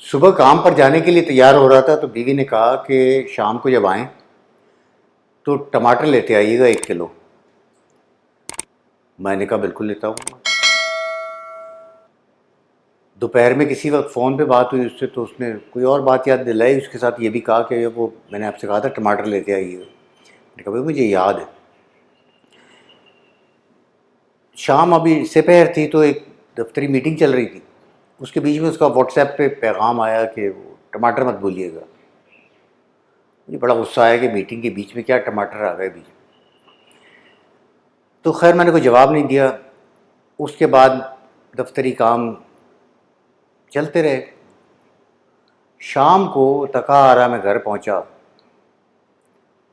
صبح کام پر جانے کے لیے تیار ہو رہا تھا تو بیوی نے کہا کہ شام کو جب آئیں تو ٹماٹر لیتے آئیے گا 1 کلو۔ میں نے کہا بالکل لیتا ہوں۔ دوپہر میں کسی وقت فون پہ بات ہوئی اس سے تو اس نے کوئی اور بات یاد دلائی، اس کے ساتھ یہ بھی کہا کہ وہ میں نے آپ سے کہا تھا ٹماٹر لیتے آئیے گا۔ میں نے کہا بھائی مجھے یاد ہے۔ شام ابھی سپہر تھی تو ایک دفتری میٹنگ چل رہی تھی، اس کے بیچ میں اس کا واٹس ایپ پہ پیغام آیا کہ وہ ٹماٹر مت بولیے گا۔ مجھے بڑا غصہ آیا کہ میٹنگ کے بیچ میں کیا ٹماٹر آ گئے بیچ میں۔ تو خیر میں نے کوئی جواب نہیں دیا۔ اس کے بعد دفتری کام چلتے رہے۔ شام کو تھکا آ رہا میں گھر پہنچا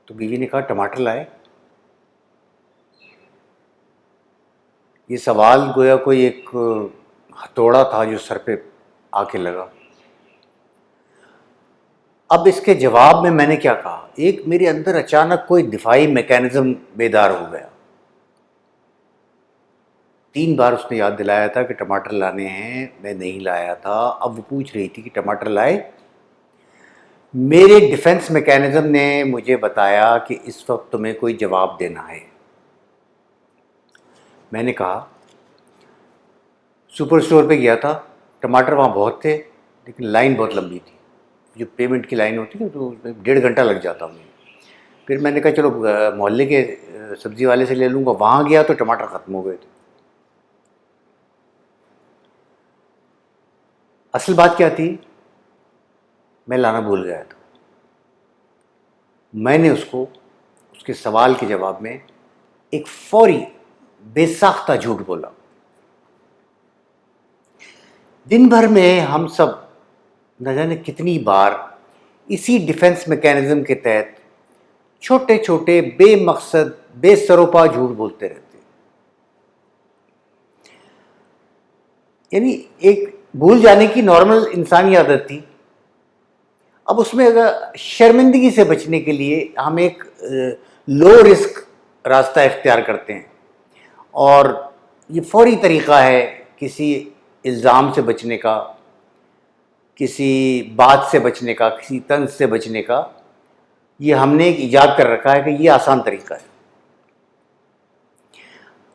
تو بیوی نے کہا ٹماٹر لائے؟ یہ سوال گویا کوئی ایک ہتھوڑا تھا جو سر پہ آ کے لگا۔ اب اس کے جواب میں نے کیا کہا؟ ایک میرے اندر اچانک کوئی دفاعی میکینزم بیدار ہو گیا۔ 3 بار اس نے یاد دلایا تھا کہ ٹماٹر لانے ہیں، میں نہیں لایا تھا۔ اب وہ پوچھ رہی تھی کہ ٹماٹر لائے؟ میرے ڈیفنس میکینزم نے مجھے بتایا کہ اس وقت تمہیں کوئی جواب دینا ہے۔ میں نے کہا سپر اسٹور پہ گیا تھا، ٹماٹر وہاں بہت تھے لیکن لائن بہت لمبی تھی، جو پیمنٹ کی لائن ہوتی ہے تو 1.5 گھنٹہ لگ جاتا مجھے۔ پھر میں نے کہا چلو محلے کے سبزی والے سے لے لوں گا۔ وہاں گیا تو ٹماٹر ختم ہو گئے تھے۔ اصل بات کیا تھی؟ میں لانا بھول گیا تھا۔ میں نے اس کو اس کے سوال کے جواب میں ایک فوری بے ساختہ جھوٹ بولا۔ دن بھر میں ہم سب نہ جانے کتنی بار اسی ڈیفنس میکینزم کے تحت چھوٹے چھوٹے بے مقصد بے سروپا جھوٹ بولتے رہتے، یعنی ایک بھول جانے کی نارمل انسانی عادت تھی۔ اب اس میں اگر شرمندگی سے بچنے کے لیے ہم ایک لو رسک راستہ اختیار کرتے ہیں، اور یہ فوری طریقہ ہے کسی الزام سے بچنے کا، کسی بات سے بچنے کا، کسی طنز سے بچنے کا۔ یہ ہم نے ایک ایجاد کر رکھا ہے کہ یہ آسان طریقہ ہے۔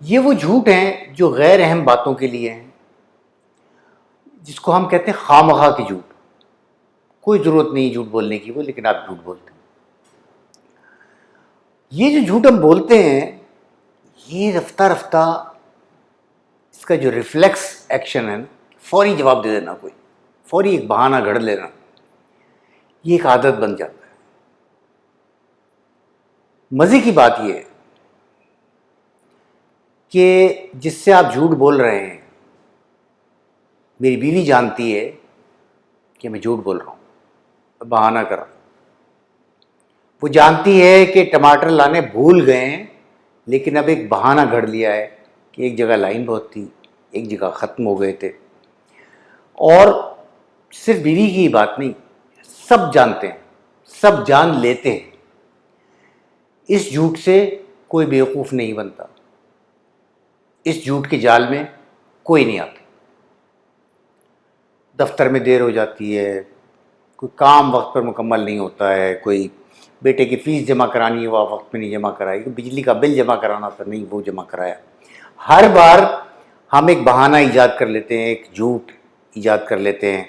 یہ وہ جھوٹ ہیں جو غیر اہم باتوں کے لیے ہیں، جس کو ہم کہتے ہیں خواہ مخواہ کی جھوٹ۔ کوئی ضرورت نہیں جھوٹ بولنے کی وہ، لیکن آپ جھوٹ بولتے ہیں۔ یہ جو جھوٹ ہم بولتے ہیں، یہ رفتہ رفتہ اس کا جو ریفلیکس ایکشن ہے نا، فوری جواب دے دینا، کوئی فوری ایک بہانہ گھڑ لینا، یہ ایک عادت بن جاتا ہے۔ مزے کی بات یہ ہے کہ جس سے آپ جھوٹ بول رہے ہیں، میری بیوی جانتی ہے کہ میں جھوٹ بول رہا ہوں، میں بہانہ کر رہا ہوں۔ وہ جانتی ہے کہ ٹماٹر لانے بھول گئے ہیں، لیکن اب ایک بہانہ گھڑ لیا ہے کہ ایک جگہ لائن بہت تھی، ایک جگہ ختم ہو گئے تھے۔ اور صرف بیوی کی بات نہیں، سب جانتے ہیں، سب جان لیتے ہیں۔ اس جھوٹ سے کوئی بیوقوف نہیں بنتا، اس جھوٹ کے جال میں کوئی نہیں آتا۔ دفتر میں دیر ہو جاتی ہے، کوئی کام وقت پر مکمل نہیں ہوتا ہے، کوئی بیٹے کی فیس جمع کرانی ہے وہ وقت میں نہیں جمع کرائی، بجلی کا بل جمع کرانا تھا نہیں وہ جمع کرایا۔ ہر بار ہم ایک بہانہ ایجاد کر لیتے ہیں، ایک جھوٹ ایجاد کر لیتے ہیں۔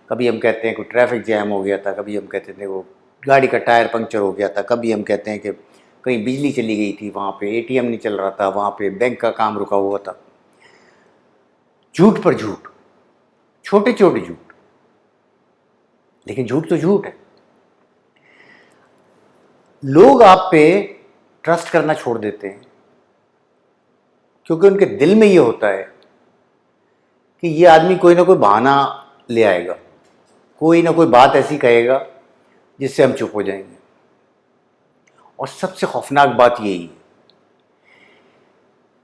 کبھی ہم کہتے ہیں کوئی ٹریفک جیم ہو گیا تھا، کبھی ہم کہتے تھے وہ گاڑی کا ٹائر پنکچر ہو گیا تھا، کبھی ہم کہتے ہیں کہ کہیں بجلی چلی گئی تھی، وہاں پہ ATM نہیں چل رہا تھا، وہاں پہ بینک کا کام رکا ہوا تھا۔ جھوٹ پر جھوٹ، چھوٹے چھوٹے جھوٹ، لیکن جھوٹ تو جھوٹ ہے۔ لوگ آپ پہ ٹرسٹ کرنا چھوڑ دیتے ہیں کیونکہ ان کے دل میں یہ ہوتا ہے کہ یہ آدمی کوئی نہ کوئی بہانہ لے آئے گا، کوئی نہ کوئی بات ایسی کہے گا جس سے ہم چپ ہو جائیں گے۔ اور سب سے خوفناک بات یہی ہے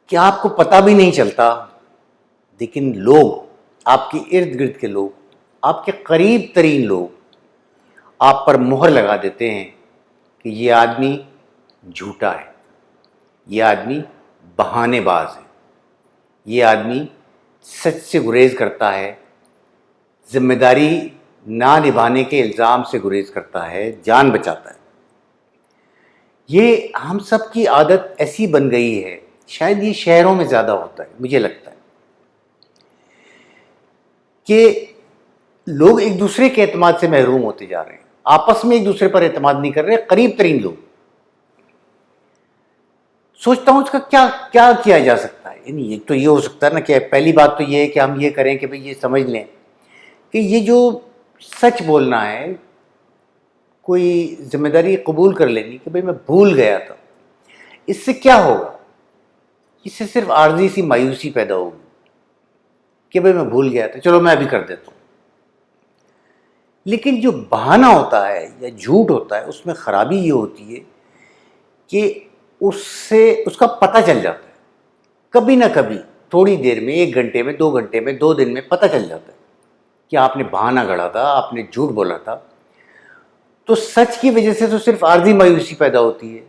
کہ آپ کو پتہ بھی نہیں چلتا، لیکن لوگ، آپ کے ارد گرد کے لوگ، آپ کے قریب ترین لوگ آپ پر مہر لگا دیتے ہیں کہ یہ آدمی جھوٹا ہے، یہ آدمی بہانے باز ہے، یہ آدمی سچ سے گریز کرتا ہے، ذمہ داری نہ نبھانے کے الزام سے گریز کرتا ہے، جان بچاتا ہے۔ یہ ہم سب کی عادت ایسی بن گئی ہے، شاید یہ شہروں میں زیادہ ہوتا ہے، مجھے لگتا ہے کہ لوگ ایک دوسرے کے اعتماد سے محروم ہوتے جا رہے ہیں، آپس میں ایک دوسرے پر اعتماد نہیں کر رہے، قریب ترین لوگ۔ سوچتا ہوں اس کا کیا کیا جا سکتا ہے۔ یعنی ایک تو یہ ہو سکتا ہے نا کہ پہلی بات تو یہ ہے کہ ہم یہ کریں کہ بھئی یہ سمجھ لیں کہ یہ جو سچ بولنا ہے، کوئی ذمہ داری قبول کر لینی کہ بھئی میں بھول گیا تھا، اس سے کیا ہوگا؟ اس سے صرف عارضی سی مایوسی پیدا ہوگی کہ بھئی میں بھول گیا تھا، چلو میں ابھی کر دیتا ہوں۔ لیکن جو بہانہ ہوتا ہے یا جھوٹ ہوتا ہے، اس میں خرابی یہ ہوتی ہے کہ اس کا پتہ چل جاتا ہے، کبھی نہ کبھی، تھوڑی دیر میں، 1 گھنٹے میں، 2 گھنٹے میں، 2 دن میں پتہ چل جاتا ہے کہ آپ نے بہانہ گڑھا تھا، آپ نے جھوٹ بولا تھا۔ تو سچ کی وجہ سے تو صرف عارضی مایوسی پیدا ہوتی ہے،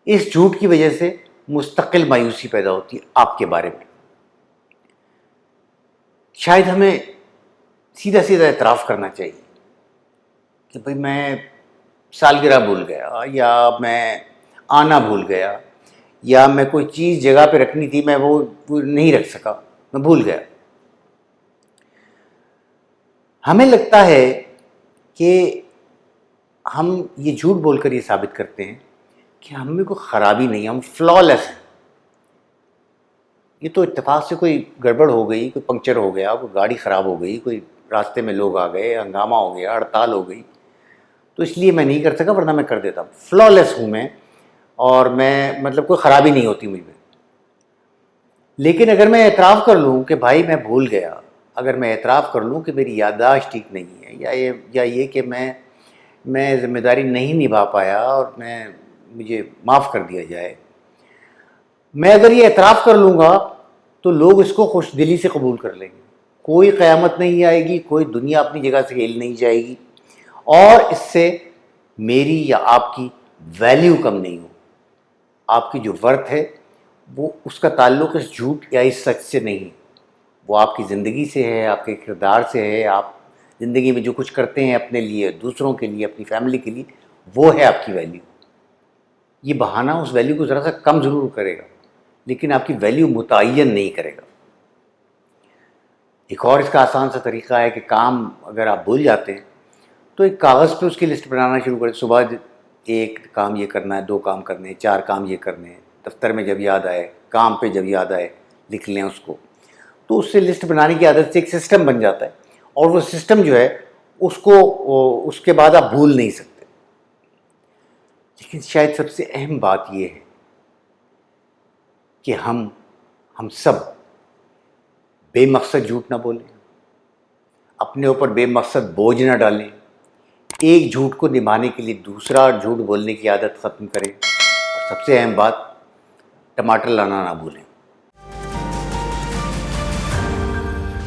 اس جھوٹ کی وجہ سے مستقل مایوسی پیدا ہوتی ہے آپ کے بارے میں۔ شاید ہمیں سیدھا سیدھا اعتراف کرنا چاہیے کہ بھئی میں سالگرہ بھول گیا، یا میں آنا بھول گیا، یا میں کوئی چیز جگہ پہ رکھنی تھی، میں وہ نہیں رکھ سکا، میں بھول گیا۔ ہمیں لگتا ہے کہ ہم یہ جھوٹ بول کر یہ ثابت کرتے ہیں کہ ہم میں کوئی خرابی نہیں، ہم فلالیس ہیں۔ یہ تو اتفاق سے کوئی گڑبڑ ہو گئی، کوئی پنکچر ہو گیا، کوئی گاڑی خراب ہو گئی، کوئی راستے میں لوگ آ گئے، ہنگامہ ہو گیا، ہڑتال ہو گئی، تو اس لیے میں نہیں کر سکا، ورنہ میں کر دیتا۔ فلالیس ہوں میں، اور میں مطلب کوئی خرابی نہیں ہوتی مجھ میں۔ لیکن اگر میں اعتراف کر لوں کہ بھائی میں بھول گیا، اگر میں اعتراف کر لوں کہ میری یادداشت ٹھیک نہیں ہے، یا یہ کہ میں ذمہ داری نہیں نبھا پایا اور مجھے معاف کر دیا جائے، میں اگر یہ اعتراف کر لوں گا تو لوگ اس کو خوش دلی سے قبول کر لیں گے، کوئی قیامت نہیں آئے گی، کوئی دنیا اپنی جگہ سے ہل نہیں جائے گی، اور اس سے میری یا آپ کی ویلیو کم نہیں ہو۔ آپ کی جو ورتھ ہے وہ اس کا تعلق اس جھوٹ یا اس سچ سے نہیں، وہ آپ کی زندگی سے ہے، آپ کے کردار سے ہے، آپ زندگی میں جو کچھ کرتے ہیں اپنے لیے، دوسروں کے لیے، اپنی فیملی کے لیے، وہ ہے آپ کی ویلیو۔ یہ بہانہ اس ویلیو کو ذرا سا کم ضرور کرے گا، لیکن آپ کی ویلیو متعین نہیں کرے گا۔ ایک اور اس کا آسان سا طریقہ ہے کہ کام اگر آپ بھول جاتے ہیں تو ایک کاغذ پہ اس کی لسٹ بنانا شروع کریں۔ صبح 1 کام یہ کرنا ہے، 2 کام کرنے ہیں، 4 کام یہ کرنے ہیں، دفتر میں جب یاد آئے، کام پہ جب یاد آئے لکھ لیں اس کو۔ تو اس سے لسٹ بنانے کی عادت سے ایک سسٹم بن جاتا ہے، اور وہ سسٹم جو ہے اس کے بعد آپ بھول نہیں سکتے۔ لیکن شاید سب سے اہم بات یہ ہے کہ ہم سب بے مقصد جھوٹ نہ بولیں، اپنے اوپر بے مقصد بوجھ نہ ڈالیں، ایک جھوٹ کو نبھانے کے لیے دوسرا جھوٹ بولنے کی عادت ختم کریں، اور سب سے اہم بات، ٹماٹر لانا نہ بھولیں۔